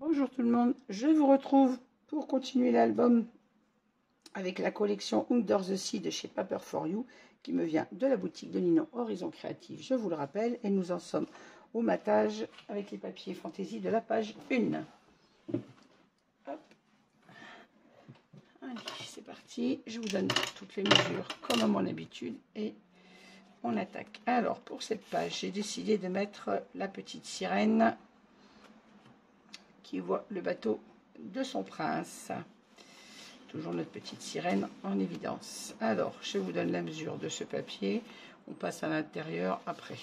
Bonjour tout le monde, je vous retrouve pour continuer l'album avec la collection Under the Sea de chez Paper for You qui me vient de la boutique de Ninon Horizon Créative, je vous le rappelle, et nous en sommes au matage avec les papiers fantaisie de la page 1. Hop. Allez, c'est parti, je vous donne toutes les mesures comme à mon habitude et on attaque. Alors pour cette page, j'ai décidé de mettre la petite sirène qui voit le bateau de son prince. Toujours notre petite sirène en évidence. Alors, je vous donne la mesure de ce papier. On passe à l'intérieur après.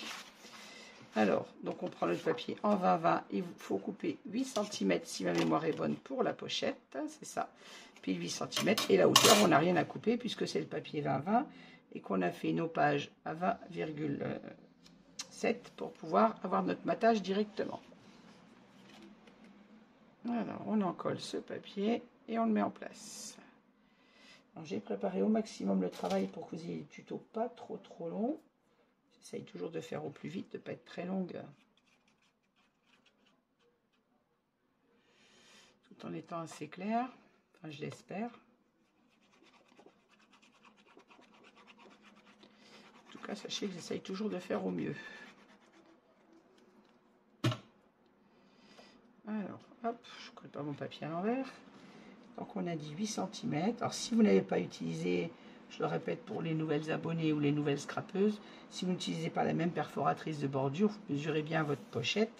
Alors, donc on prend le papier en 20-20. Il faut couper 8 cm si ma mémoire est bonne pour la pochette. C'est ça. Puis 8 cm. Et la hauteur, on n'a rien à couper puisque c'est le papier 20-20 et qu'on a fait nos pages à 20,7 pour pouvoir avoir notre matage directement. Alors, on en colle ce papier et on le met en place. J'ai préparé au maximum le travail pour que vous ayez des tutos pas trop longs. J'essaye toujours de faire au plus vite, de ne pas être très longue. Tout en étant assez clair. Enfin, je l'espère. En tout cas, sachez que j'essaye toujours de faire au mieux. Alors, hop, je ne colle pas mon papier à l'envers. Donc on a dit 8 cm. Alors si vous n'avez pas utilisé, je le répète pour les nouvelles abonnées ou les nouvelles scrapeuses, si vous n'utilisez pas la même perforatrice de bordure, vous mesurez bien votre pochette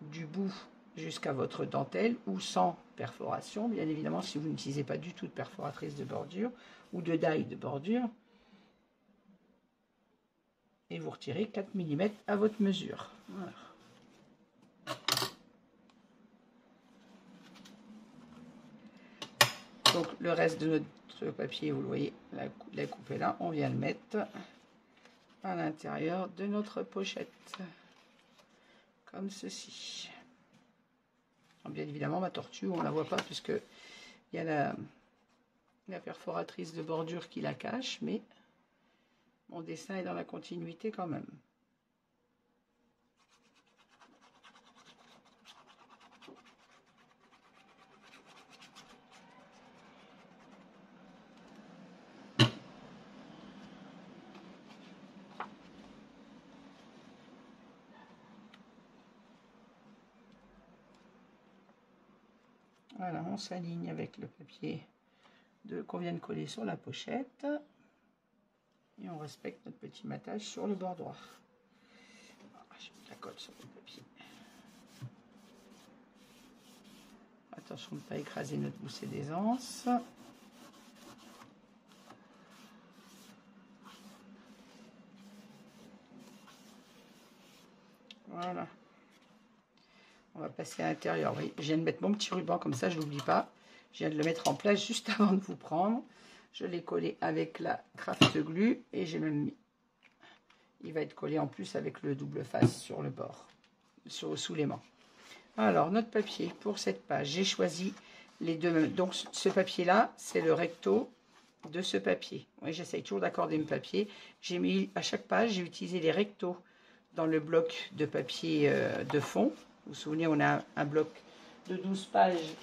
du bout jusqu'à votre dentelle ou sans perforation. Bien évidemment, si vous n'utilisez pas du tout de perforatrice de bordure ou de die de bordure. Et vous retirez 4 mm à votre mesure. Voilà. Donc le reste de notre papier, vous le voyez, la coupe est là, on vient le mettre à l'intérieur de notre pochette, comme ceci. Alors, bien évidemment, ma tortue, on ne la voit pas puisque il y a la perforatrice de bordure qui la cache, mais mon dessin est dans la continuité quand même. Voilà, on s'aligne avec le papier qu'on vient de coller sur la pochette. Et on respecte notre petit matage sur le bord droit. Je mets la colle sur le papier. Attention de ne pas écraser notre boussée d'aisance. Voilà. On va passer à l'intérieur. Oui, je viens de mettre mon petit ruban comme ça, je ne l'oublie pas. Je viens de le mettre en place juste avant de vous prendre. Je l'ai collé avec la craft glue et j'ai même mis. Il va être collé en plus avec le double face sur le bord, sous l'aimant. Alors, notre papier pour cette page, j'ai choisi les deux. Donc, ce papier-là, c'est le recto de ce papier. Oui, j'essaye toujours d'accorder mes papiers. J'ai mis à chaque page, j'ai utilisé les rectos dans le bloc de papier de fond. Vous vous souvenez, on a un bloc de 12 pages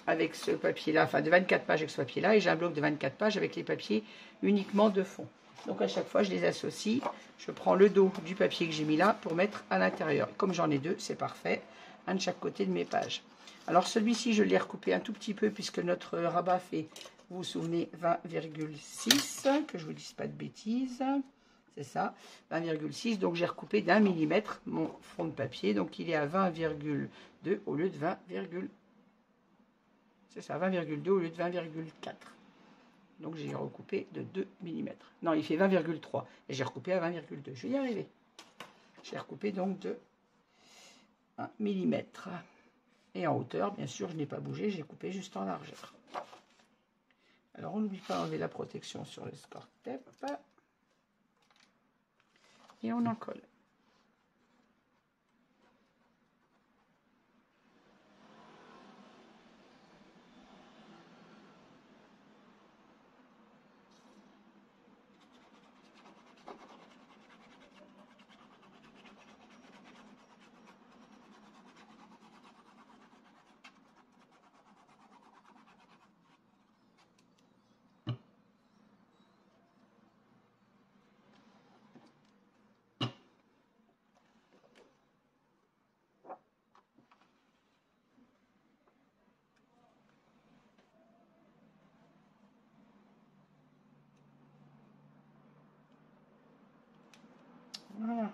avec ce papier-là, enfin de 24 pages avec ce papier-là, et j'ai un bloc de 24 pages avec les papiers uniquement de fond. Donc à chaque fois, je les associe. Je prends le dos du papier que j'ai mis là pour mettre à l'intérieur. Comme j'en ai deux, c'est parfait. Un de chaque côté de mes pages. Alors celui-ci, je l'ai recoupé un tout petit peu puisque notre rabat fait, vous vous souvenez, 20,6, que je ne vous dise pas de bêtises. C'est ça, 20,6. Donc j'ai recoupé d'1 millimètre mon fond de papier. Donc il est à 20,2 au lieu de 20, c'est ça, 20,2 au lieu de 20,4. Donc j'ai recoupé de 2 mm. Non, il fait 20,3 et j'ai recoupé à 20,2. Je vais y arriver. J'ai recoupé donc de 1 mm. Et en hauteur, bien sûr, je n'ai pas bougé, j'ai coupé juste en largeur. Alors on n'oublie pas d'enlever la protection sur le score tape. Et on en colle. Voilà.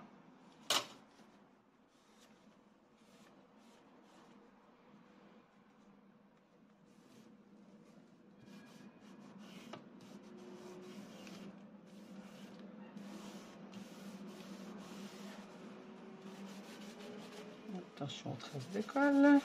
Attention aux traces de colle.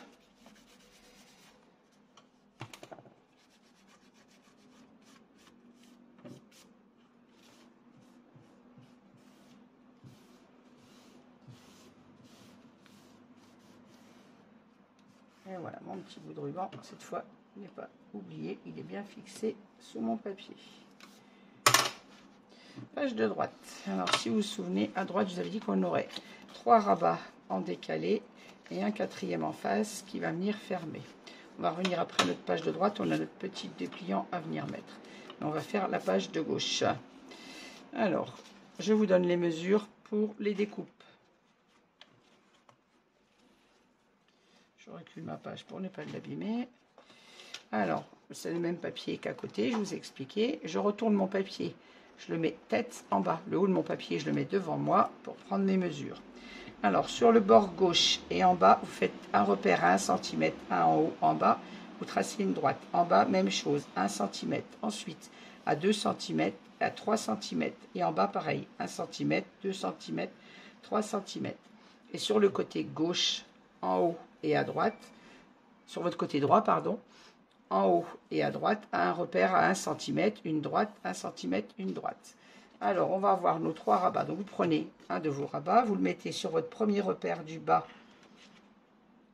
Et voilà, mon petit bout de ruban, cette fois, il n'est pas oublié, il est bien fixé sous mon papier. Page de droite. Alors, si vous vous souvenez, à droite, je vous avais dit qu'on aurait 3 rabats en décalé et un quatrième en face qui va venir fermer. On va revenir après notre page de droite, on a notre petit dépliant à venir mettre. On va faire la page de gauche. Alors, je vous donne les mesures pour les découpes. Je recule ma page pour ne pas l'abîmer. Alors, c'est le même papier qu'à côté, je vous ai expliqué. Je retourne mon papier, je le mets tête en bas. Le haut de mon papier, je le mets devant moi pour prendre mes mesures. Alors, sur le bord gauche et en bas, vous faites un repère à 1 cm, un en haut, en bas. Vous tracez une droite. En bas, même chose, 1 cm. Ensuite, à 2 cm, à 3 cm. Et en bas, pareil, 1 cm, 2 cm, 3 cm. Et sur le côté gauche, en haut et à droite, sur votre côté droit, pardon, en haut et à droite, un repère à 1 cm, une droite, 1 cm, une droite. Alors, on va avoir nos 3 rabats. Donc, vous prenez un de vos rabats, vous le mettez sur votre premier repère du bas,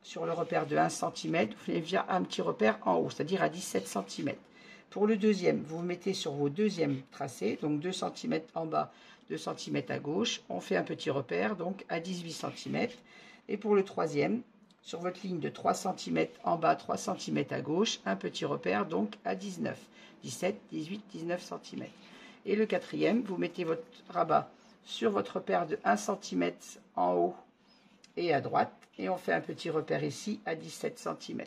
sur le repère de 1 cm, vous faites via un petit repère en haut, c'est-à-dire à 17 cm. Pour le deuxième, vous vous mettez sur vos deuxièmes tracés, donc 2 cm en bas, 2 cm à gauche. On fait un petit repère, donc à 18 cm. Et pour le troisième, sur votre ligne de 3 cm en bas, 3 cm à gauche, un petit repère, donc à 19, 17, 18, 19 cm. Et le quatrième, vous mettez votre rabat sur votre repère de 1 cm en haut et à droite. Et on fait un petit repère ici à 17 cm.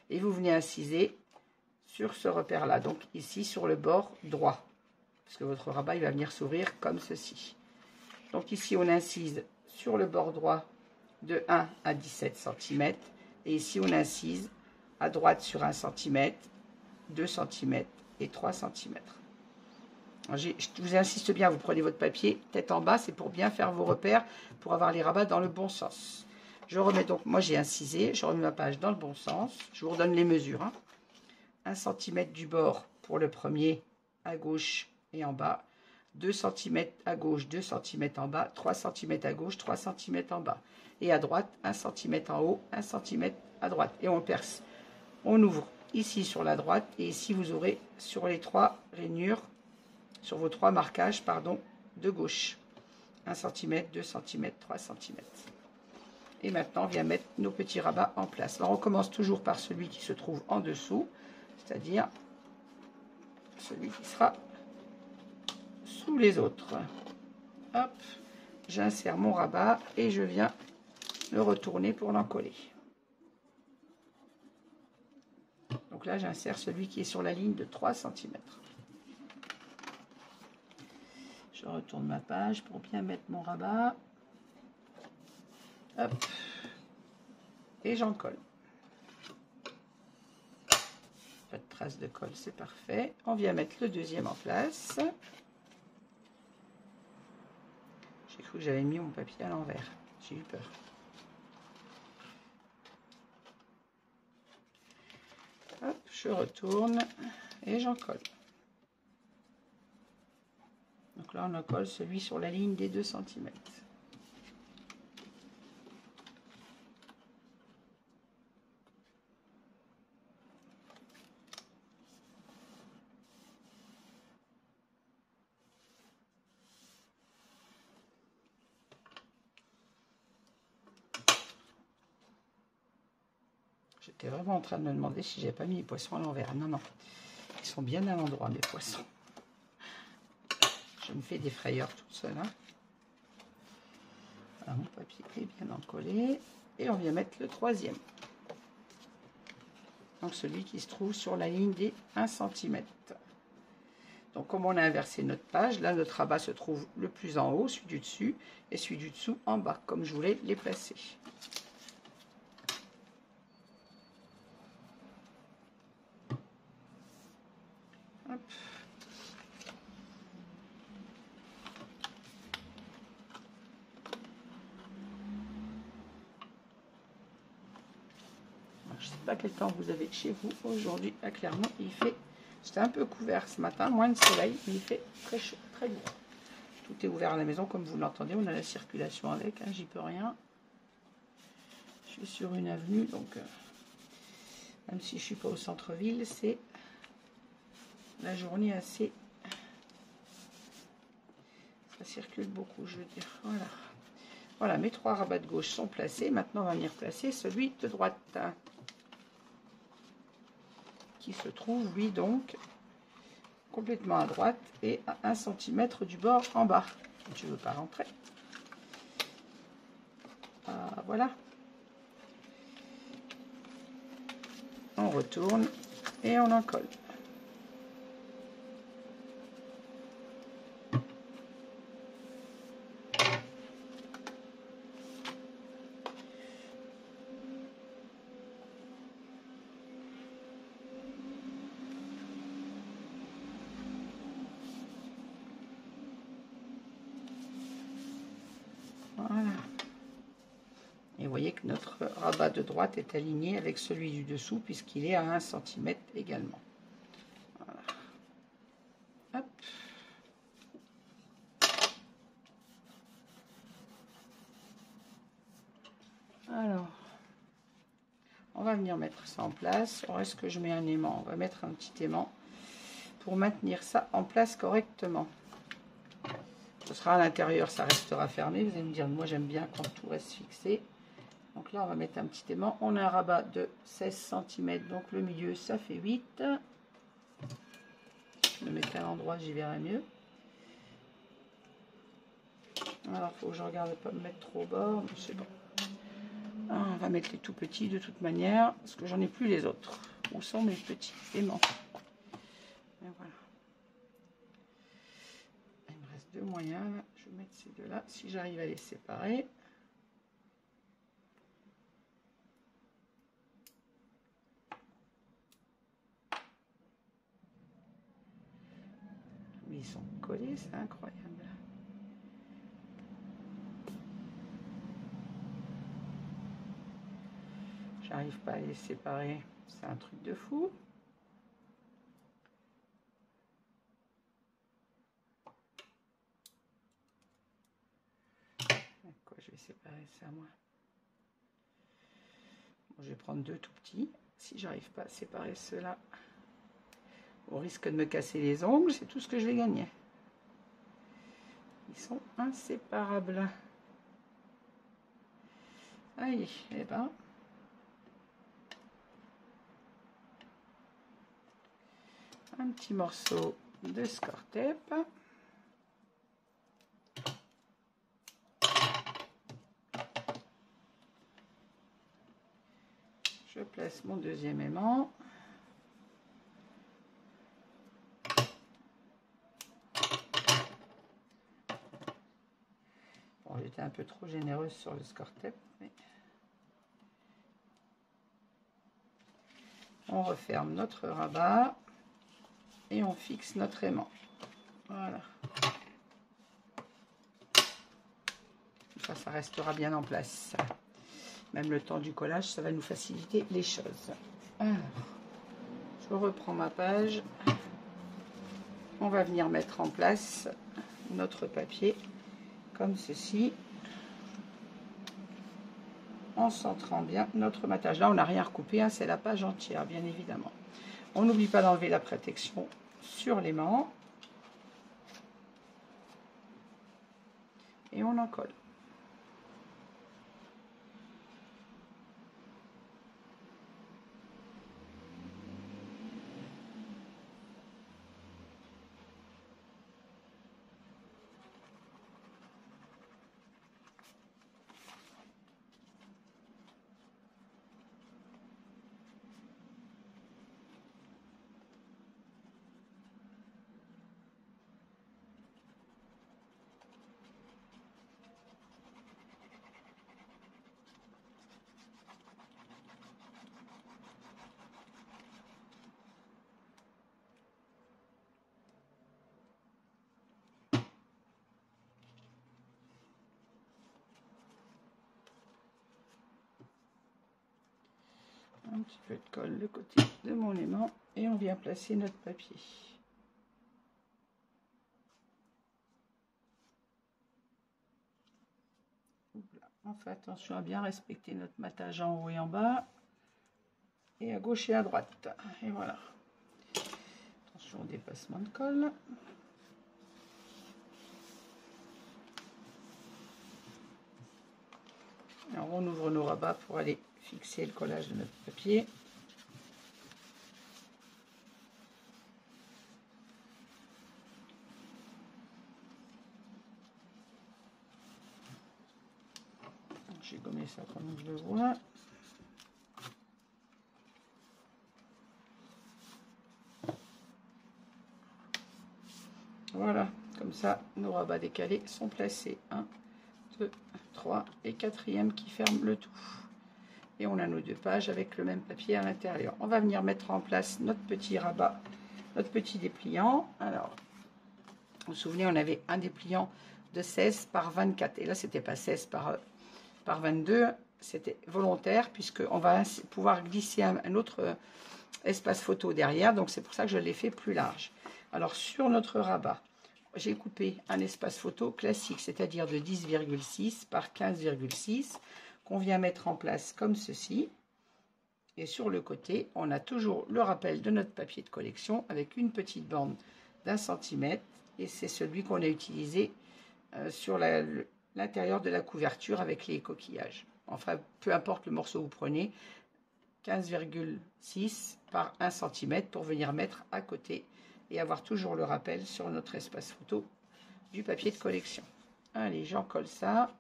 Et vous venez inciser sur ce repère-là, donc ici sur le bord droit. Parce que votre rabat, il va venir s'ouvrir comme ceci. Donc ici, on incise sur le bord droit de 1 à 17 cm. Et ici, on incise à droite sur 1 cm, 2 cm et 3 cm. Je vous insiste bien, vous prenez votre papier tête en bas, c'est pour bien faire vos repères, pour avoir les rabats dans le bon sens. Je remets donc, moi j'ai incisé, je remets ma page dans le bon sens. Je vous redonne les mesures. 1 cm du bord pour le premier à gauche et en bas. 2 cm à gauche, 2 cm en bas, 3 cm à gauche, 3 cm en bas. Et à droite, 1 cm en haut, 1 cm à droite. Et on perce. On ouvre ici sur la droite et ici vous aurez sur les 3 rainures, sur vos 3 marquages, pardon, de gauche. 1 cm, 2 cm, 3 cm. Et maintenant, on vient mettre nos petits rabats en place. Alors, on commence toujours par celui qui se trouve en dessous, c'est-à-dire celui qui sera sous les autres. Hop, j'insère mon rabat et je viens le retourner pour l'encoller. Donc là, j'insère celui qui est sur la ligne de 3 cm. Je retourne ma page pour bien mettre mon rabat. Hop. Et j'en colle. Pas de trace de colle, c'est parfait. On vient mettre le deuxième en place. J'ai cru que j'avais mis mon papier à l'envers. J'ai eu peur. Hop, je retourne et j'en colle. Donc là, on en colle celui sur la ligne des 2 cm. J'étais vraiment en train de me demander si j'avais pas mis les poissons à l'envers. Non, non. Ils sont bien à l'endroit, mes poissons. Je me fais des frayeurs toute seule. Hein. Voilà, mon papier est bien encollé. Et on vient mettre le troisième. Donc celui qui se trouve sur la ligne des 1 cm. Donc comme on a inversé notre page, là notre rabat se trouve le plus en haut, celui du dessus, et celui du dessous en bas, comme je voulais les placer. Hop. Je ne sais pas quel temps vous avez chez vous aujourd'hui à Clermont. Il fait, c'était un peu couvert ce matin, moins de soleil, mais il fait très chaud, très lourd. Tout est ouvert à la maison, comme vous l'entendez. On a la circulation avec, hein, j'y peux rien. Je suis sur une avenue, donc même si je ne suis pas au centre-ville, c'est la journée assez... Ça circule beaucoup, je veux dire. Voilà. Voilà, mes 3 rabats de gauche sont placés. Maintenant, on va venir placer celui de droite, qui se trouve, lui, donc, complètement à droite et à 1 cm du bord en bas. Tu ne veux pas rentrer. Voilà. On retourne et on en colle. Voilà. Et vous voyez que notre rabat de droite est aligné avec celui du dessous puisqu'il est à 1 cm également. Voilà. Hop. Alors, on va venir mettre ça en place. Alors, est-ce que je mets un aimant? On va mettre un petit aimant pour maintenir ça en place correctement. Ce sera à l'intérieur, ça restera fermé. Vous allez me dire, moi j'aime bien quand tout reste fixé. Donc là, on va mettre un petit aimant. On a un rabat de 16 cm, donc le milieu, ça fait 8. Je le mettrai à l'endroit, j'y verrai mieux. Alors, il faut que je regarde de ne pas me mettre trop au bord. Je sais pas. On va mettre les tout petits de toute manière, parce que j'en ai plus les autres. Où sont mes petits aimants? Et voilà. Il me reste 2 moyens. Là. Je vais mettre ces deux-là, si j'arrive à les séparer. Mais ils sont collés, c'est incroyable. J'arrive pas à les séparer, c'est un truc de fou. Quoi, je vais séparer ça moi. Bon, je vais prendre 2 tout petits. Si j'arrive pas à séparer ceux-là, au risque de me casser les ongles, c'est tout ce que je vais gagner. Ils sont inséparables. Allez, et ben. Un petit morceau de score tape. Je place mon deuxième aimant. Bon, j'étais un peu trop généreuse sur le score tape, mais on referme notre rabat et on fixe notre aimant. Voilà. Ça restera bien en place. Même le temps du collage, ça va nous faciliter les choses. Alors, je reprends ma page. On va venir mettre en place notre papier comme ceci, en centrant bien notre matage. Là, on n'a rien recoupé, hein, c'est la page entière, bien évidemment. On n'oublie pas d'enlever la protection sur l'aimant. Et on en colle. petit peu de colle le côté de mon aimant et on vient placer notre papier. Voilà. On fait attention à bien respecter notre matage en haut et en bas et à gauche et à droite. Et voilà. Attention au dépassement de colle. Alors on ouvre nos rabats pour aller fixer le collage de notre papier. J'ai gommé ça comme je le vois. Voilà, comme ça, nos rabats décalés sont placés. 1, 2, 3 et 4e qui ferme le tout. Et on a nos 2 pages avec le même papier à l'intérieur. On va venir mettre en place notre petit rabat, notre petit dépliant. Alors, vous vous souvenez, on avait un dépliant de 16 par 24. Et là, c'était pas 16 par 22, c'était volontaire puisqu'on va pouvoir glisser un autre espace photo derrière. Donc, c'est pour ça que je l'ai fait plus large. Alors, sur notre rabat, j'ai coupé un espace photo classique, c'est-à-dire de 10,6 par 15,6, qu'on vient mettre en place comme ceci. Et sur le côté, on a toujours le rappel de notre papier de collection avec une petite bande d'1 cm. Et c'est celui qu'on a utilisé sur l'intérieur de la couverture avec les coquillages. Enfin, peu importe le morceau que vous prenez, 15,6 par 1 cm pour venir mettre à côté et avoir toujours le rappel sur notre espace photo du papier de collection. Allez, j'en colle ça.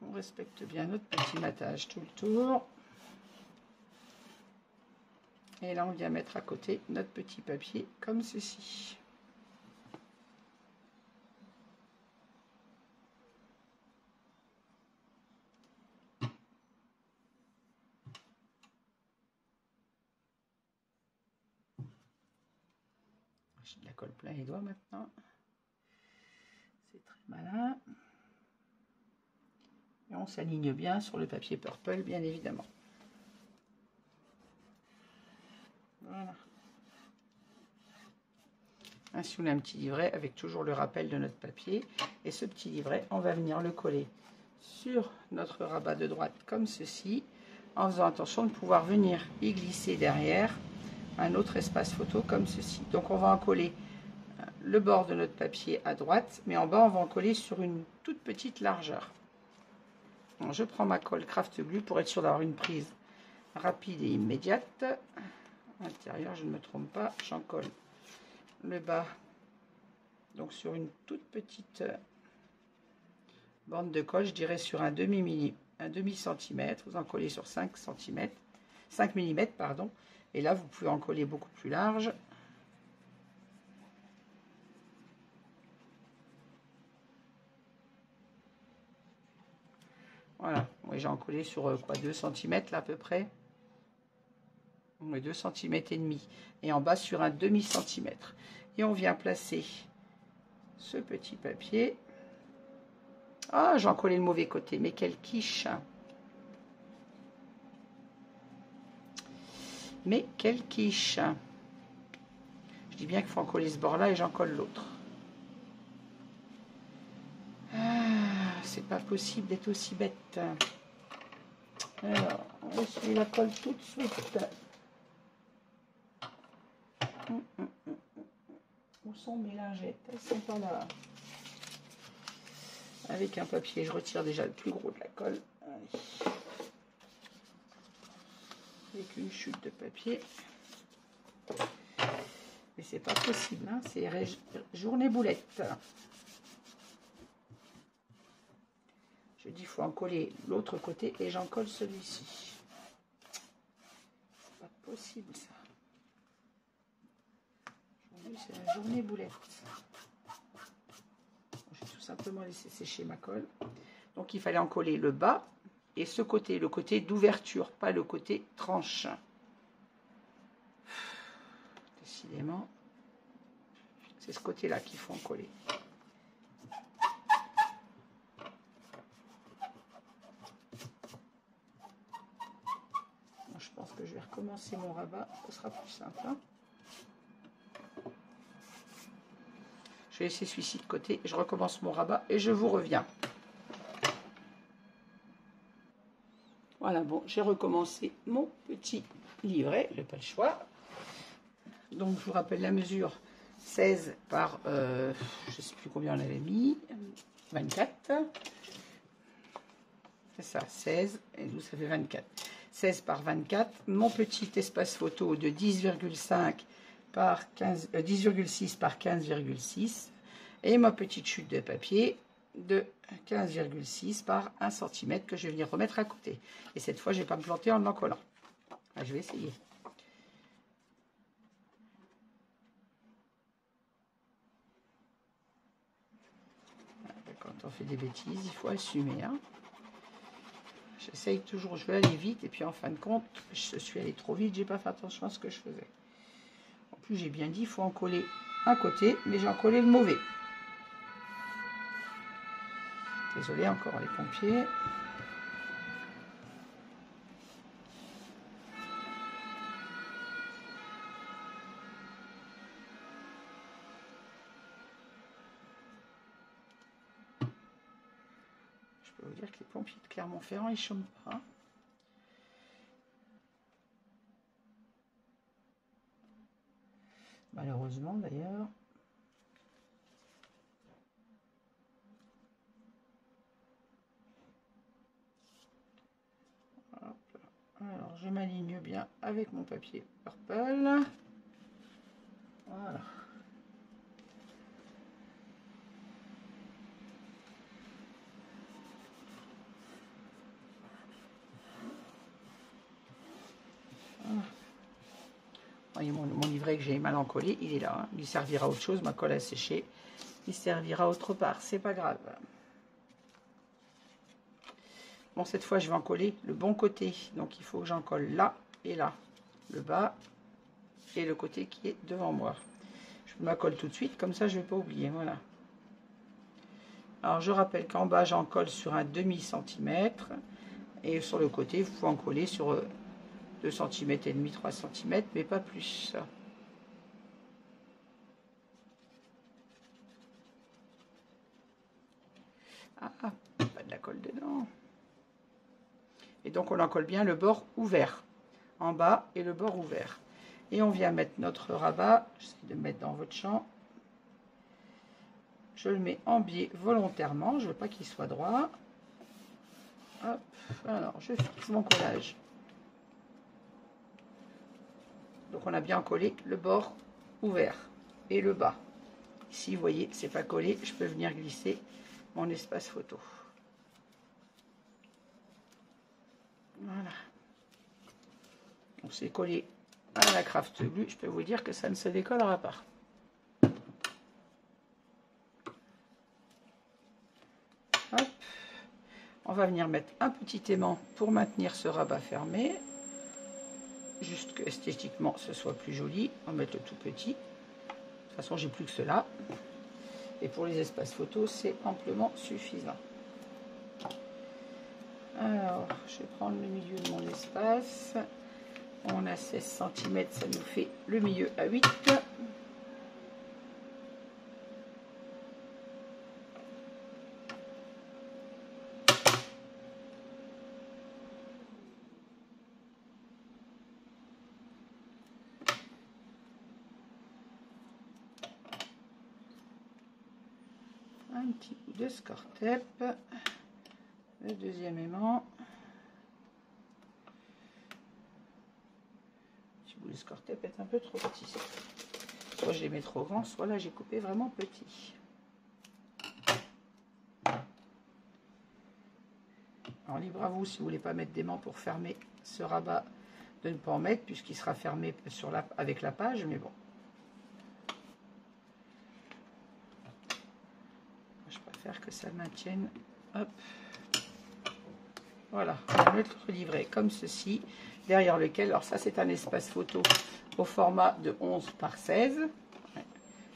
On respecte bien notre petit matage tout le tour. Et là, on vient mettre à côté notre petit papier comme ceci. J'ai de la colle plein les doigts maintenant. C'est très malin. Et on s'aligne bien sur le papier purple, bien évidemment. Voilà. Ainsi, on a un petit livret avec toujours le rappel de notre papier. Et ce petit livret, on va venir le coller sur notre rabat de droite comme ceci, en faisant attention de pouvoir venir y glisser derrière un autre espace photo comme ceci. Donc, on va en coller le bord de notre papier à droite, mais en bas, on va en coller sur une toute petite largeur. Donc, je prends ma colle Craft Glue pour être sûr d'avoir une prise rapide et immédiate. À l'intérieur, je ne me trompe pas, j'en colle le bas, donc sur une toute petite bande de colle, je dirais sur un demi centimètre. Vous en collez sur 5 mm, pardon, et là vous pouvez en coller beaucoup plus large. Voilà, oui, j'ai en collé sur quoi, 2 cm là à peu près. Oui, 2 cm et demi, et en bas sur un demi centimètre. Et on vient placer ce petit papier. Ah, j'en collé le mauvais côté, mais quelle quiche! Mais quelle quiche! Je dis bien qu'il faut en coller ce bord-là et j'en colle l'autre. Ah, c'est pas possible d'être aussi bête. Alors, on essuie la colle tout de suite. Où sont mes lingettes? Elles sont pas là. Avec un papier, je retire déjà le plus gros de la colle. Allez. Avec une chute de papier. Mais c'est pas possible, hein, c'est journée boulette. Je dis, il faut en coller l'autre côté et j'en colle celui-ci. C'est pas possible ça. Aujourd'hui, c'est la journée boulette. J'ai tout simplement laissé sécher ma colle. Donc il fallait en coller le bas et ce côté, le côté d'ouverture, pas le côté tranche. Décidément, c'est ce côté-là qu'il faut en coller. Je pense que je vais recommencer mon rabat, ce sera plus simple. Hein. Je vais laisser celui-ci de côté, je recommence mon rabat et je vous reviens. Voilà, bon, j'ai recommencé mon petit livret, j'ai pas le choix. Donc, je vous rappelle la mesure 16 par, je ne sais plus combien on avait mis, 24. C'est ça, 16, et nous, ça fait 24. 16 par 24. Mon petit espace photo de 10,5 par 15, 10,6 par 15,6. Et ma petite chute de papier de 15,6 par 1 cm que je vais venir remettre à côté. Et cette fois, je ne vais pas me planter en collant. Ah, je vais essayer. Quand on fait des bêtises, il faut assumer. Hein. J'essaye toujours, je veux aller vite. Et puis en fin de compte, je suis allée trop vite. J'ai pas fait attention à ce que je faisais. En plus, j'ai bien dit, il faut en coller un côté. Mais j'ai en collé le mauvais. Désolée encore les pompiers. Je peux vous dire que les pompiers de Clermont-Ferrand, ils chôment pas. Malheureusement d'ailleurs. Alors je m'aligne bien avec mon papier purple. Voilà. Voyez, mon livret que j'ai mal encollé, il est là. Hein. Il servira à autre chose, ma colle a séché. Il servira autre part, c'est pas grave. Bon, cette fois, je vais en coller le bon côté. Donc, il faut que j'en colle là et là. Le bas et le côté qui est devant moi. Je me la colle tout de suite, comme ça, je ne vais pas oublier. Voilà. Alors, je rappelle qu'en bas, j'en colle sur un demi-centimètre. Et sur le côté, vous pouvez en coller sur 2 cm et demi, 3 cm, mais pas plus. Ah, pas de la colle dedans. Et donc, on en colle bien le bord ouvert. En bas et le bord ouvert. Et on vient mettre notre rabat. J'essaie de le mettre dans votre champ. Je le mets en biais volontairement. Je ne veux pas qu'il soit droit. Hop. Alors, je fixe mon collage. Donc, on a bien collé le bord ouvert et le bas. Ici, vous voyez, c'est pas collé. Je peux venir glisser mon espace photo. Voilà. Donc, c'est collé à la craft glue. Je peux vous dire que ça ne se décollera pas. Hop. On va venir mettre un petit aimant pour maintenir ce rabat fermé. Juste que esthétiquement ce soit plus joli. On va mettre le tout petit. De toute façon, j'ai plus que cela. Et pour les espaces photos, c'est amplement suffisant. Alors, je vais prendre le milieu de mon espace. On a 16 cm, ça nous fait le milieu à 8. Un petit bout de score-tape. Le deuxième aimant. Le score-tape est un peu trop petit. Soit je les mets trop grands, soit là j'ai coupé vraiment petit. Alors libre à vous si vous voulez pas mettre d'aimant pour fermer ce rabat, de ne pas en mettre puisqu'il sera fermé sur avec la page, mais bon. Je préfère que ça maintienne Hop. Voilà, on va mettre le livret comme ceci, derrière lequel, alors ça c'est un espace photo au format de 11 par 16,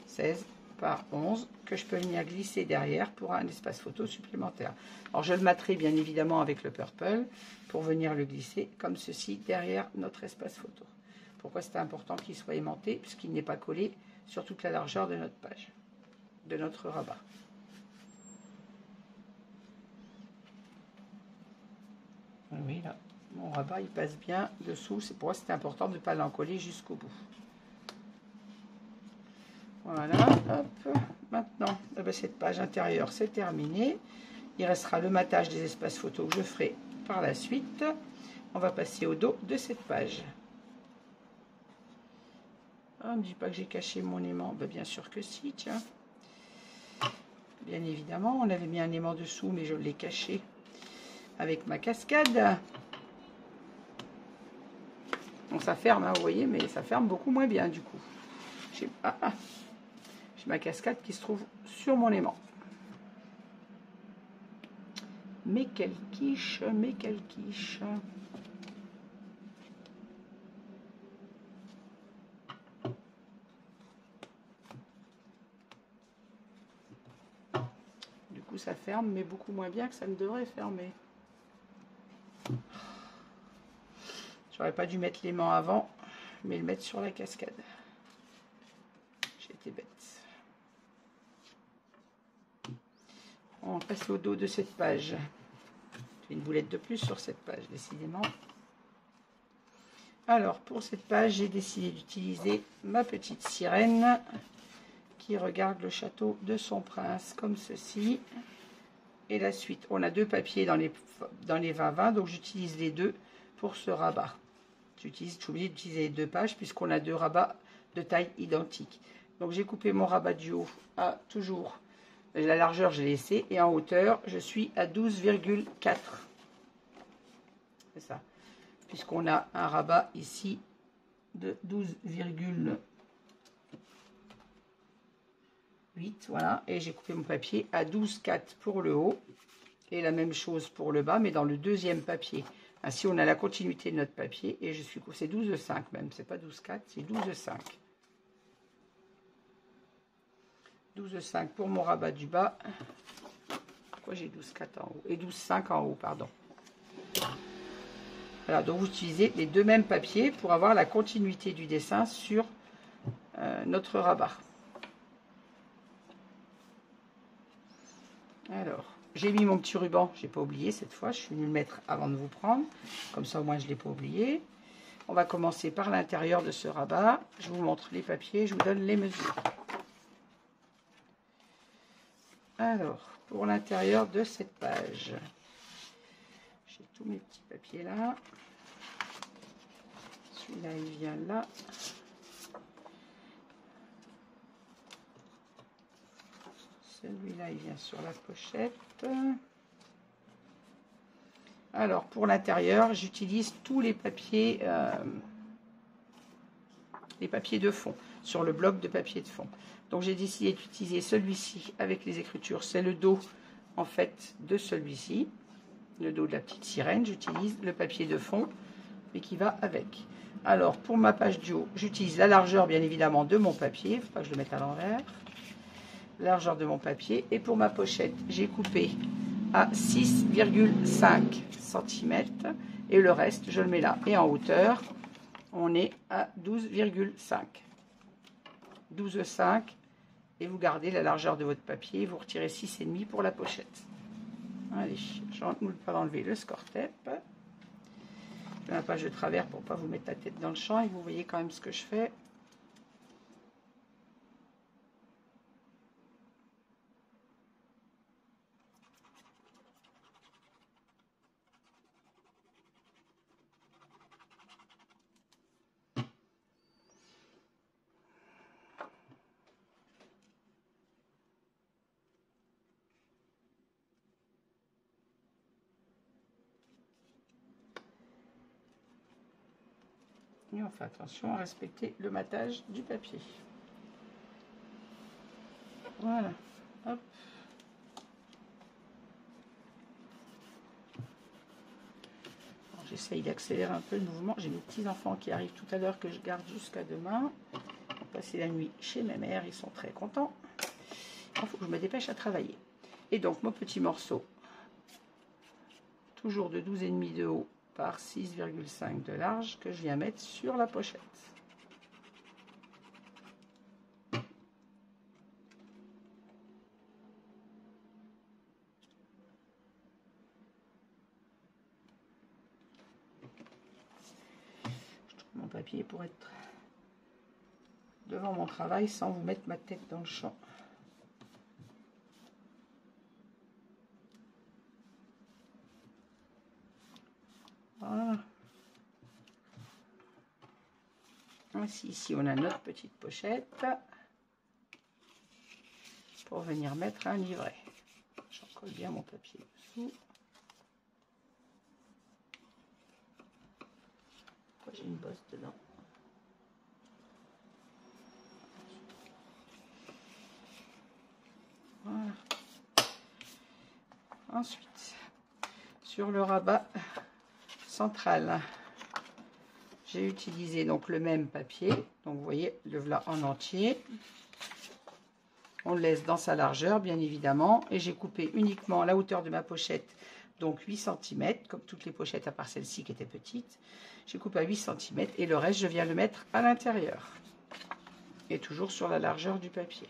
16 par 11, que je peux venir glisser derrière pour un espace photo supplémentaire. Alors je le mettrai bien évidemment avec le purple pour venir le glisser comme ceci derrière notre espace photo. Pourquoi c'est important qu'il soit aimanté? Puisqu'il n'est pas collé sur toute la largeur de notre page, de notre rabat. Oui, là, mon rabat il passe bien dessous. C'est pour ça que c'est important de ne pas l'encoller jusqu'au bout. Voilà, hop. Maintenant, cette page intérieure c'est terminé. Il restera le matage des espaces photos que je ferai par la suite. On va passer au dos de cette page. Ah, ne me dis pas que j'ai caché mon aimant. Ben, bien sûr que si, tiens. Bien évidemment, on avait mis un aimant dessous, mais je l'ai caché avec ma cascade. Bon, ça ferme, hein, vous voyez, mais ça ferme beaucoup moins bien du coup. J'ai ma cascade qui se trouve sur mon aimant. Mais quelle quiche, mais quelle quiche. Du coup, ça ferme, mais beaucoup moins bien que ça ne devrait fermer. J'aurais pas dû mettre l'aimant avant, mais le mettre sur la cascade. J'ai été bête. On va passer au dos de cette page. J'ai une boulette de plus sur cette page, décidément. Alors, pour cette page, j'ai décidé d'utiliser ma petite sirène qui regarde le château de son prince, comme ceci. Et la suite, on a deux papiers dans les 20-20, donc j'utilise les deux pour ce rabat. Je suis obligée d'utiliser les deux pages puisqu'on a deux rabats de taille identique. Donc j'ai coupé mon rabat du haut à toujours, la largeur j'ai laissé, et en hauteur je suis à 12,4. C'est ça. Puisqu'on a un rabat ici de 12,8, voilà, et j'ai coupé mon papier à 12,4 pour le haut, et la même chose pour le bas, mais dans le deuxième papier. Ainsi, on a la continuité de notre papier, et je suis c'est 12,5 même, c'est pas 12,4, c'est 12,5. 12,5 pour mon rabat du bas. Pourquoi j'ai 12,4 en haut? Et 12,5 en haut, pardon. Voilà, donc vous utilisez les deux mêmes papiers pour avoir la continuité du dessin sur notre rabat. Alors, j'ai mis mon petit ruban, j'ai pas oublié cette fois, je suis venue le mettre avant de vous prendre, comme ça au moins je ne l'ai pas oublié. On va commencer par l'intérieur de ce rabat, je vous montre les papiers, je vous donne les mesures. Alors, pour l'intérieur de cette page, j'ai tous mes petits papiers là. Celui-là, il vient là. Celui-là, il vient sur la pochette. Alors, pour l'intérieur, j'utilise tous les papiers de fond, sur le bloc de papier de fond. Donc, j'ai décidé d'utiliser celui-ci avec les écritures. C'est le dos, en fait, de celui-ci. Le dos de la petite sirène. J'utilise le papier de fond, mais qui va avec. Alors, pour ma page du haut, j'utilise la largeur, bien évidemment, de mon papier. Il ne faut pas que je le mette à l'envers. Largeur de mon papier. Et pour ma pochette, j'ai coupé à 6,5 cm. Et le reste, je le mets là. Et en hauteur, on est à 12,5. 12,5. Et vous gardez la largeur de votre papier. Vous retirez 6,5 pour la pochette. Allez, je n'oublie pas d'enlever le score-tape. Je mets la page de travers pour ne pas vous mettre la tête dans le champ. Et vous voyez quand même ce que je fais. Et on fait attention à respecter le matage du papier. Voilà. Hop. j'essaye d'accélérer un peu le mouvement. J'ai mes petits-enfants qui arrivent tout à l'heure que je garde jusqu'à demain. Ils ont passé la nuit chez ma mère, ils sont très contents. Il faut que je me dépêche à travailler. Et donc, mon petit morceau, toujours de 12,5 de haut par 6,5 de large, que je viens mettre sur la pochette. Mon papier pour être devant mon travail sans vous mettre ma tête dans le champ. Voilà. Ainsi, ici, on a notre petite pochette pour venir mettre un livret. J'en colle bien mon papier dessous. J'ai une bosse dedans. Voilà. Ensuite, sur le rabat central, j'ai utilisé donc le même papier. Donc vous voyez, le voilà en entier. On le laisse dans sa largeur, bien évidemment. Et j'ai coupé uniquement la hauteur de ma pochette, donc 8 cm, comme toutes les pochettes à part celle-ci qui était petite. J'ai coupé à 8 cm et le reste, je viens le mettre à l'intérieur. Et toujours sur la largeur du papier.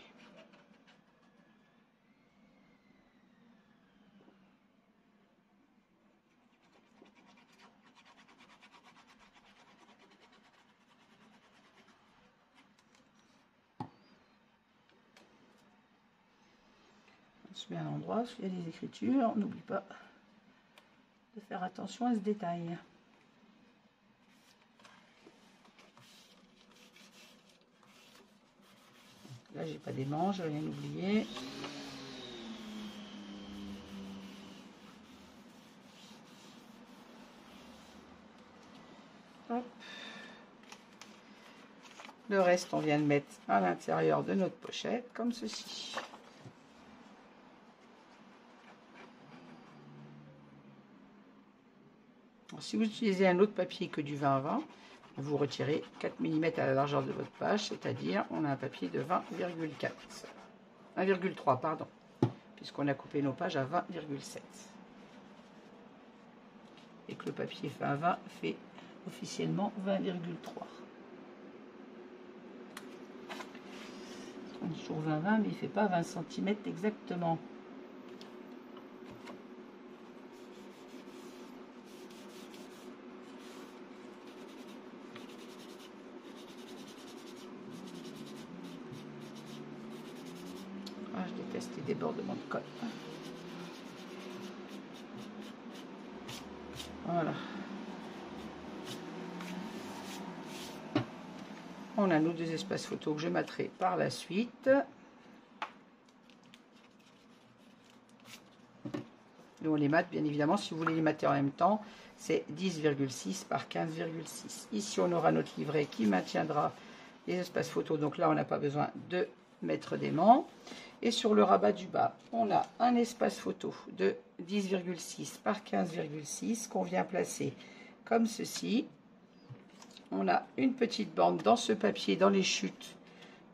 On se met à l'endroit, parce qu'il y a des écritures. On n'oublie pas de faire attention à ce détail. Là, j'ai pas des manches, j'avais rien oublié. Hop. Le reste, on vient de mettre à l'intérieur de notre pochette, comme ceci. Alors, si vous utilisez un autre papier que du 20-20, vous retirez 4 mm à la largeur de votre page, c'est-à-dire on a un papier de 20,4. 1,3, pardon, puisqu'on a coupé nos pages à 20,7. Et que le papier fin 20 fait officiellement 20,3. On dit toujours 20-20, mais il ne fait pas 20 cm exactement. Ah, je déteste les débordements de colle. Voilà. On a nos deux espaces photos que je mettrai par la suite. Nous, on les mate, bien évidemment. Si vous voulez les mater en même temps, c'est 10,6 par 15,6. Ici, on aura notre livret qui maintiendra les espaces photos. Donc là, on n'a pas besoin de mettre d'aimant. Et sur le rabat du bas, on a un espace photo de 10,6 par 15,6 qu'on vient placer comme ceci. On a une petite bande dans ce papier, dans les chutes.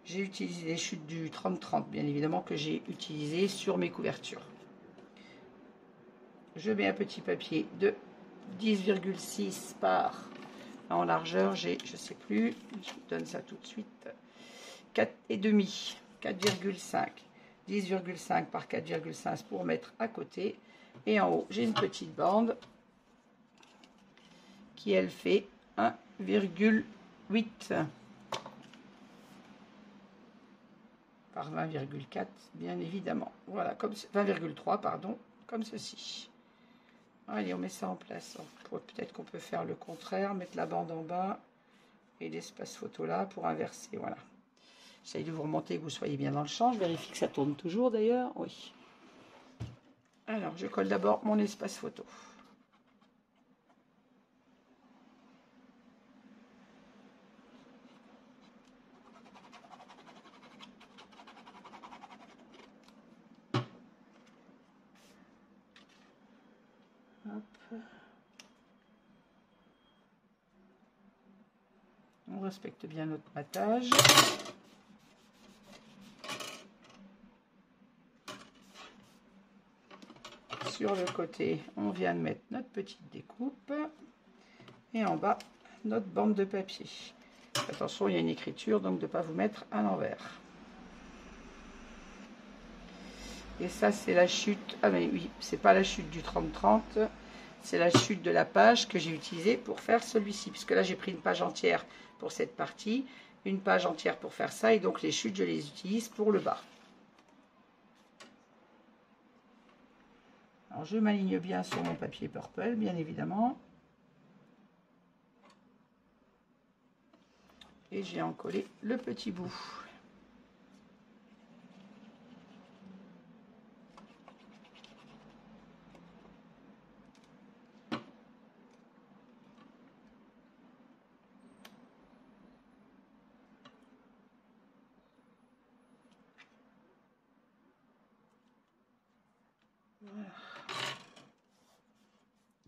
J'ai utilisé les chutes du 30-30, bien évidemment, que j'ai utilisé sur mes couvertures. Je mets un petit papier de 10,6 par, en largeur, j'ai, je sais plus, je vous donne ça tout de suite, 4,5, 4,5, 10,5 par 4,5 pour mettre à côté. Et en haut, j'ai une petite bande qui, elle, fait 1,8 par 20,4, bien évidemment. Voilà, comme 20,3, pardon, comme ceci. Allez, on met ça en place. Peut-être qu'on peut faire le contraire, mettre la bande en bas et l'espace photo là pour inverser. Voilà. J'essaye de vous remonter, que vous soyez bien dans le champ. Je vérifie que ça tourne toujours d'ailleurs. Oui. Alors, je colle d'abord mon espace photo. Hop. respecte bien notre matage. Sur le côté, on vient de mettre notre petite découpe. Et en bas, notre bande de papier. Attention, il y a une écriture, donc de ne pas vous mettre à l'envers. Et ça, c'est la chute. Ah mais oui, c'est pas la chute du 30-30. C'est la chute de la page que j'ai utilisée pour faire celui-ci. Puisque là, j'ai pris une page entière pour cette partie. Une page entière pour faire ça. Et donc, les chutes, je les utilise pour le bas. Alors, je m'aligne bien sur mon papier purple, bien évidemment. Et j'ai encollé le petit bout. Voilà.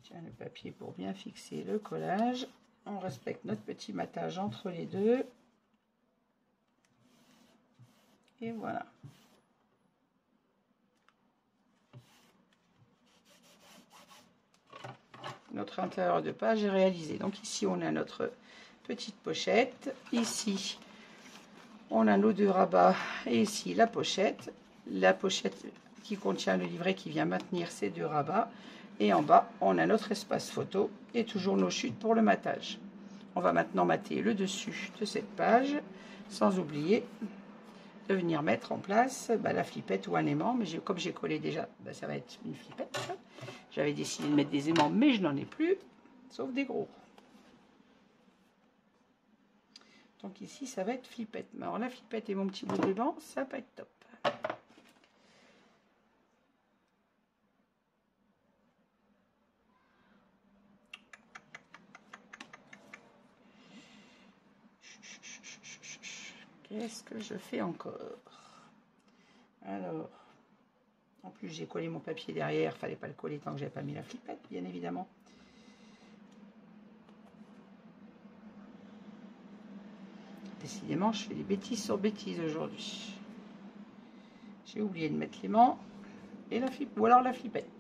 Tiens, le papier pour bien fixer le collage. On respecte notre petit matage entre les deux. Et voilà. Notre intérieur de page est réalisé. Donc ici, on a notre petite pochette. Ici, on a nos deux rabats. Et ici, la pochette. La pochette qui contient le livret qui vient maintenir ces deux rabats. Et en bas, on a notre espace photo et toujours nos chutes pour le matage. On va maintenant mater le dessus de cette page, sans oublier de venir mettre en place la flippette ou un aimant. Mais comme j'ai collé déjà, ça va être une flippette. J'avais décidé de mettre des aimants, mais je n'en ai plus, sauf des gros. Donc ici, ça va être flippette. Alors la flippette et mon petit bout de ruban, ça va être top. Qu'est-ce que je fais encore? Alors, en plus j'ai collé mon papier derrière, il ne fallait pas le coller tant que j'avais pas mis la flippette, bien évidemment. Décidément, je fais des bêtises sur bêtises aujourd'hui. J'ai oublié de mettre l'aimant et la flippette, ou alors la flippette.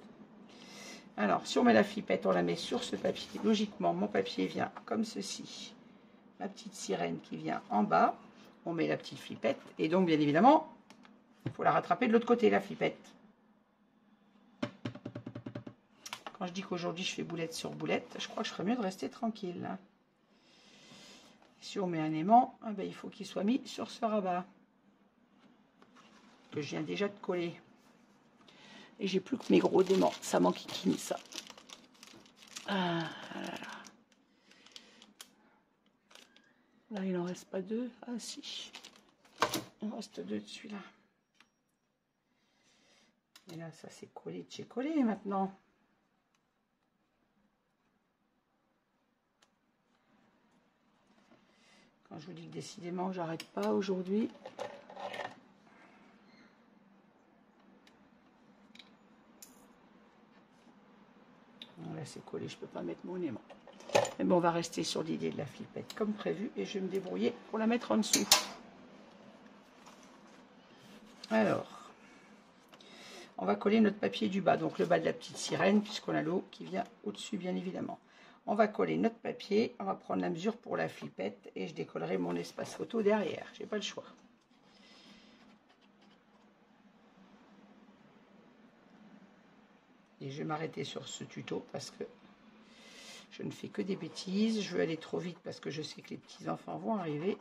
Alors, si on met la flippette, on la met sur ce papier. Logiquement, mon papier vient comme ceci. Ma petite sirène qui vient en bas. On met la petite flippette. Et donc, bien évidemment, il faut la rattraper de l'autre côté, la flippette. Quand je dis qu'aujourd'hui, je fais boulette sur boulette, je crois que je ferais mieux de rester tranquille. Si on met un aimant, il faut qu'il soit mis sur ce rabat. Que je viens déjà de coller. Et j'ai plus que mes gros aimants. Ça m'enquiquine, ça. Ah, là, il n'en reste pas deux. Ah, si. Il en reste deux de celui-là. Et là, ça c'est collé de chez collé maintenant. Quand je vous dis que décidément, j'arrête pas aujourd'hui. Là, c'est collé, je peux pas mettre mon aimant. Mais bon, on va rester sur l'idée de la flippette comme prévu et je vais me débrouiller pour la mettre en dessous. Alors, on va coller notre papier du bas, donc le bas de la petite sirène, puisqu'on a l'eau qui vient au-dessus, bien évidemment. On va coller notre papier, on va prendre la mesure pour la flippette et je décollerai mon espace photo derrière. J'ai pas le choix. Et je vais m'arrêter sur ce tuto parce que je ne fais que des bêtises. Je veux aller trop vite parce que je sais que les petits enfants vont arriver.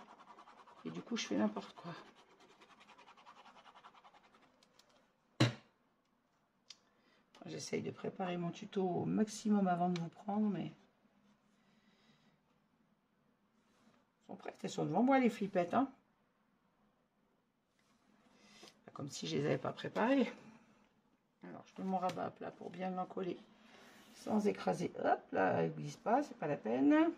Et du coup, je fais n'importe quoi. J'essaye de préparer mon tuto au maximum avant de vous prendre, mais... Elles sont prêtes, elles sont devant moi les flippettes, hein. Comme si je les avais pas préparées. Alors, je mets mon rabat à plat pour bien l'encoller sans écraser. Hop, là, elle ne glisse pas, c'est pas la peine.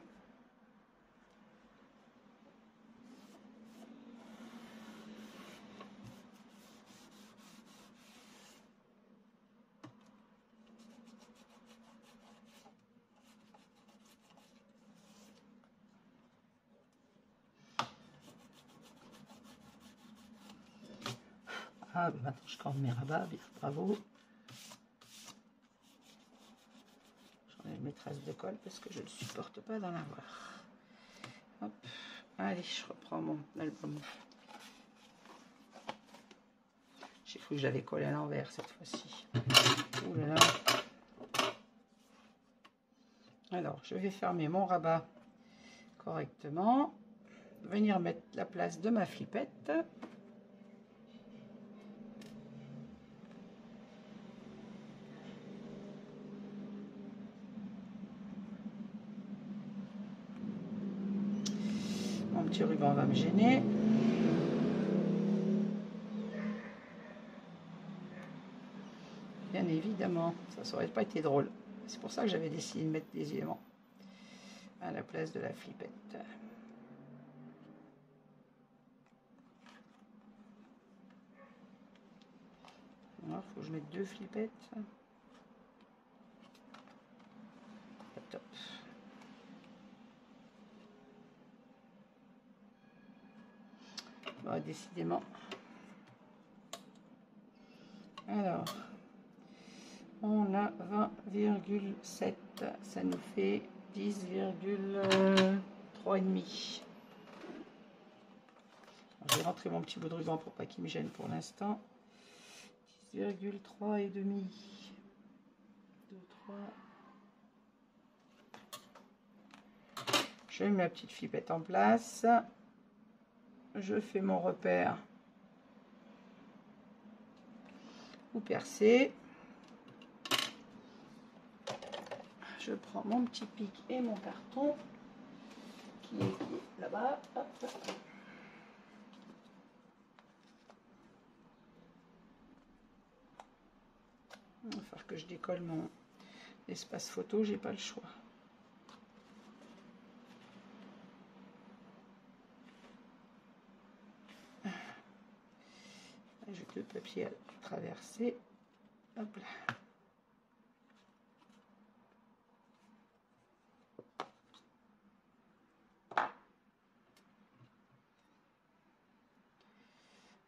Ah, maintenant je corne mes rabats, bien, bravo. J'enlève mes traces de colle parce que je ne supporte pas d'en avoir. Hop. Allez, je reprends mon album. J'ai cru que j'avais collé à l'envers cette fois-ci. Ouh là là. Alors, je vais fermer mon rabat correctement. Venir mettre la place de ma flippette. Mon petit ruban va me gêner. Bien évidemment, ça n'aurait pas été drôle. C'est pour ça que j'avais décidé de mettre des éléments à la place de la flippette. Alors, il faut que je mette 2 flippettes. Top. Bon, décidément. Alors, on a 20,7. Ça nous fait 10,3,5. Je vais rentrer mon petit bout de ruban pour pas qu'il me gêne pour l'instant. 10,3 et demi. 2, 3. Je mets ma petite flippette en place. Je fais mon repère ou percer. Je prends mon petit pic et mon carton qui est là-bas. Il va falloir que je décolle mon espace photo, j'ai pas le choix. J'ai que le papier à traverser. Hop là.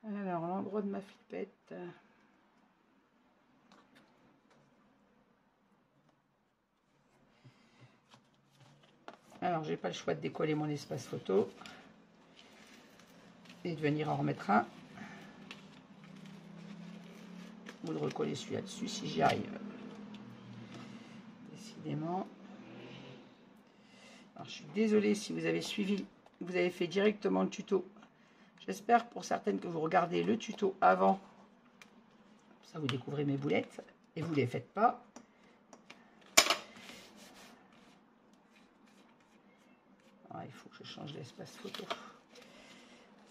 Alors, l'endroit de ma flippette. Alors, j'ai pas le choix de décoller mon espace photo et de venir en remettre un. Ou de recoller celui-là dessus si j'y arrive. Décidément. Alors, je suis désolée si vous avez suivi, vous avez fait directement le tuto. J'espère pour certaines que vous regardez le tuto avant. Ça, vous découvrez mes boulettes et vous ne les faites pas. Ah, il faut que je change l'espace photo.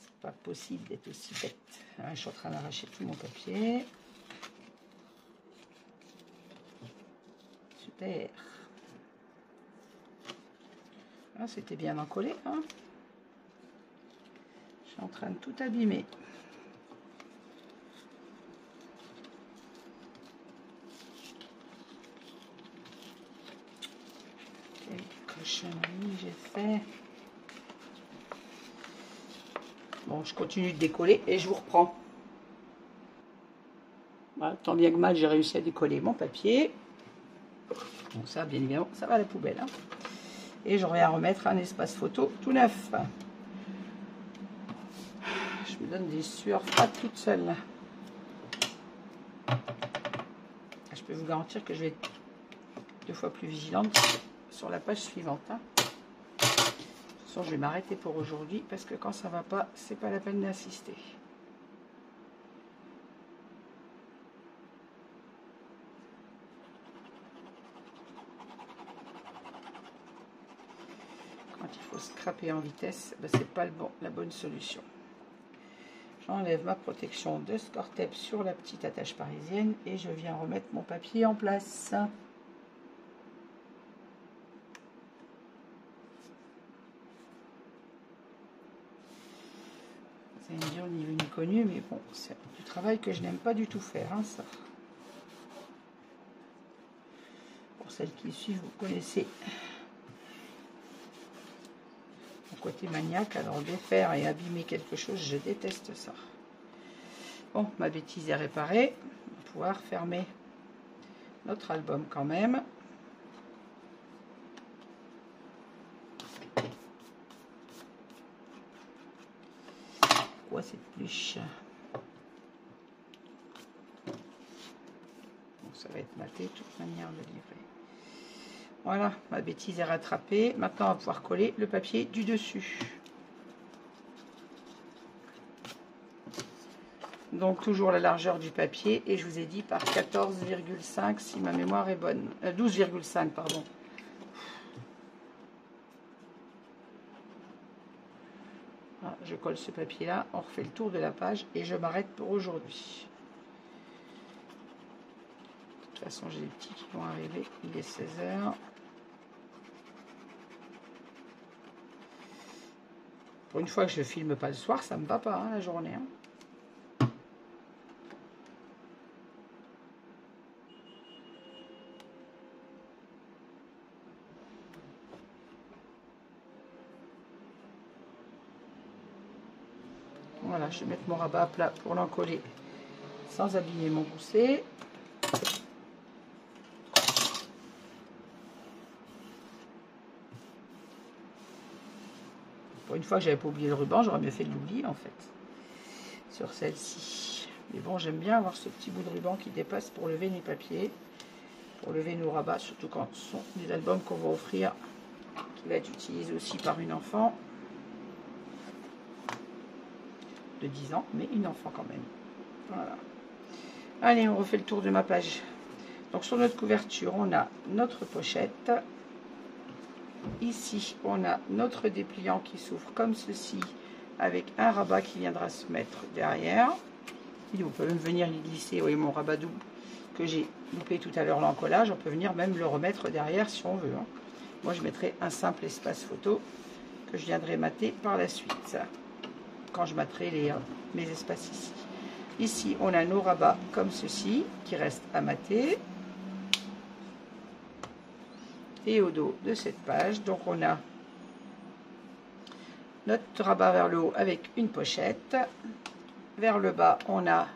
C'est pas possible d'être aussi bête. Ah, je suis en train d'arracher tout mon papier. Super. Ah, c'était bien encollé, hein. Je suis en train de tout abîmer. Quelle cochonnerie j'ai fait. Bon, je continue de décoller et je vous reprends. Voilà, tant bien que mal, j'ai réussi à décoller mon papier. Bon, ça, bien évidemment, ça va à la poubelle, hein. Et je reviens remettre un espace photo tout neuf. Je me donne des sueurs froides toute seule. Je peux vous garantir que je vais être 2 fois plus vigilante sur la page suivante, hein. De toute façon, je vais m'arrêter pour aujourd'hui parce que quand ça va pas, c'est pas la peine d'insister. Quand il faut scraper en vitesse, ben, c'est pas la bonne solution. J'enlève ma protection de Score-Tape sur la petite attache parisienne et je viens remettre mon papier en place. Vous allez me dire ni vu ni connu, mais bon, c'est du travail que je n'aime pas du tout faire, hein, ça. Pour celles qui suivent, vous connaissez mon côté maniaque. Alors défaire et abîmer quelque chose, je déteste ça. Bon, ma bêtise est réparée. On va pouvoir fermer notre album quand même. Pourquoi cette pluche? Bon, ça va être maté de toute manière le livret. Voilà, ma bêtise est rattrapée. Maintenant, on va pouvoir coller le papier du dessus. Donc, toujours la largeur du papier. Et je vous ai dit par 14,5 si ma mémoire est bonne. 12,5, pardon. Voilà, je colle ce papier-là. On refait le tour de la page et je m'arrête pour aujourd'hui. De toute façon, j'ai des petits qui vont arriver. Il est 16 h. Pour une fois que je ne filme pas le soir, ça ne me va pas hein, la journée. Hein. Voilà, je vais mettre mon rabat à plat pour l'encoller sans abîmer mon gousset. Pour une fois que j'avais pas oublié le ruban, j'aurais mieux fait de l'oublier en fait. Sur celle-ci. Mais bon, j'aime bien avoir ce petit bout de ruban qui dépasse pour lever mes papiers. Pour lever nos rabats, surtout quand ce sont des albums qu'on va offrir, qui va être utilisé aussi par une enfant de 10 ans, mais une enfant quand même. Voilà. Allez, on refait le tour de ma page. Donc sur notre couverture, on a notre pochette. Ici, on a notre dépliant qui s'ouvre comme ceci, avec un rabat qui viendra se mettre derrière. Et on peut même venir y glisser, vous voyez mon rabat double que j'ai loupé tout à l'heure l'encollage, on peut venir même le remettre derrière si on veut. Hein. Moi, je mettrai un simple espace photo que je viendrai mater par la suite, quand je materai mes espaces ici. Ici, on a nos rabats comme ceci, qui restent à mater. Et au dos de cette page, donc on a notre rabat vers le haut avec une pochette. Vers le bas, on a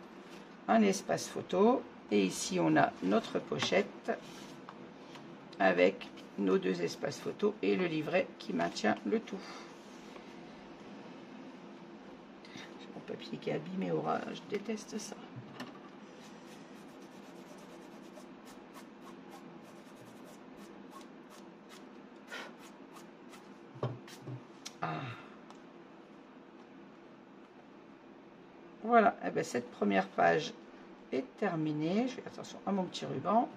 un espace photo. Et ici, on a notre pochette avec nos deux espaces photo et le livret qui maintient le tout. J'ai mon papier qui est abîmé au ras, je déteste ça. Voilà, et bien cette première page est terminée. Je fais attention à mon petit ruban.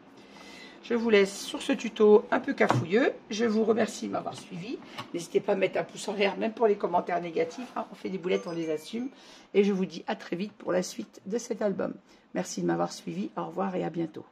Je vous laisse sur ce tuto un peu cafouilleux. Je vous remercie de m'avoir suivi. N'hésitez pas à mettre un pouce en l'air, même pour les commentaires négatifs. Hein. On fait des boulettes, on les assume. Et je vous dis à très vite pour la suite de cet album. Merci de m'avoir suivi. Au revoir et à bientôt.